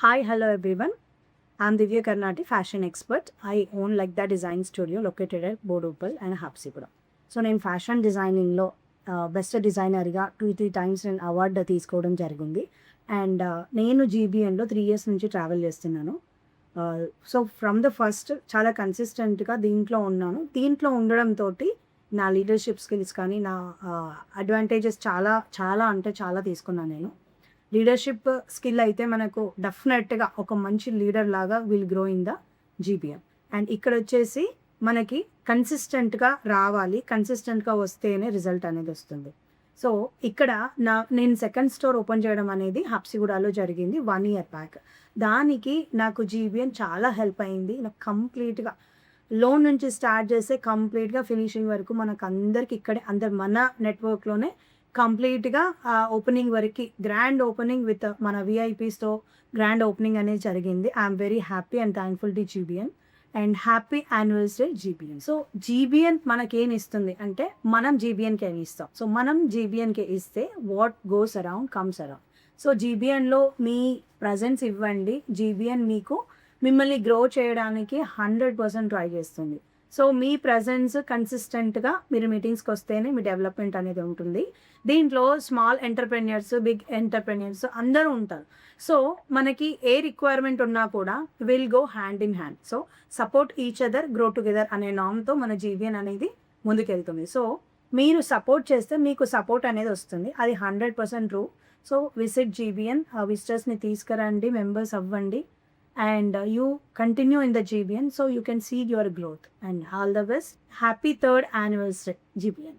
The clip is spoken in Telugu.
Hi, hello everyone. I'm Divya Karnati, fashion expert. I own Like That Design Studio located at Bodupal and Hapsipura. So నేను ఫ్యాషన్ డిజైనింగ్లో బెస్ట్ డిజైనర్గా 2-3 టైమ్స్ నేను అవార్డు తీసుకోవడం జరిగింది. అండ్ నేను జీబీఎన్లో 3 ఇయర్స్ నుంచి ట్రావెల్ చేస్తున్నాను. సో ఫ్రమ్ ద ఫస్ట్ చాలా కన్సిస్టెంట్గా దీంట్లో ఉన్నాను. దీంట్లో ఉండడంతో నా లీడర్షిప్ స్కిల్స్ కానీ నా అడ్వాంటేజెస్ చాలా చాలా అంటే చాలా తీసుకున్నాను నేను. లీడర్షిప్ స్కిల్ అయితే మనకు డెఫినెట్గా ఒక మంచి లీడర్ లాగా will grow in the GBM. And ఇక్కడ వచ్చేసి మనకి కన్సిస్టెంట్గా రావాలి, కన్సిస్టెంట్గా వస్తేనే రిజల్ట్ అనేది వస్తుంది. సో ఇక్కడ నేను సెకండ్ స్టోర్ ఓపెన్ చేయడం అనేది హబ్సిగూడలో జరిగింది 1 year బ్యాక్. దానికి నాకు జీబీఎన్ చాలా హెల్ప్ అయింది. నాకు కంప్లీట్గా లోన్ నుంచి స్టార్ట్ చేస్తే కంప్లీట్గా ఫినిషింగ్ వరకు మనకు అందరికి ఇక్కడే మన నెట్వర్క్లోనే కంప్లీట్గా ఓపెనింగ్ వరకు గ్రాండ్ ఓపెనింగ్ విత్ మన విఐపీస్తో గ్రాండ్ ఓపెనింగ్ అనేది జరిగింది. I'm very happy and thankful to GBN and happy anniversary GBN. So GBN మనకేం ఇస్తుంది అంటే మనం జీబీఎన్కి ఏమి ఇస్తాం. సో మనం జీబీఎన్కి ఇస్తే what goes around comes around. So జీబీఎన్లో మీ ప్రజెన్స్ ఇవ్వండి, జీబీఎన్ మీకు మిమ్మల్ని గ్రో చేయడానికి 100% ట్రై చేస్తుంది. సో మీ ప్రజెన్స్ కన్సిస్టెంట్గా మీరు మీటింగ్స్కి వస్తేనే మీ డెవలప్మెంట్ అనేది ఉంటుంది. దీంట్లో స్మాల్ ఎంటర్ప్రెన్యూర్స్, బిగ్ ఎంటర్ప్రెన్యూర్స్ అందరూ ఉంటారు. సో మనకి ఏ రిక్వైర్మెంట్ ఉన్నా కూడా will go hand in hand. So support each other, grow together అనే నామ్తో మన జీబీఎన్ అనేది ముందుకెళ్తుంది. సో మీరు సపోర్ట్ చేస్తే మీకు సపోర్ట్ అనేది వస్తుంది, అది 100% ట్రూ. సో విజిట్ జీబీఎన్, విజిటర్స్ని తీసుకురండి, మెంబర్స్ అవ్వండి. And you continue in the GBN so you can see your growth. And all the best. Happy 3rd anniversary GBN.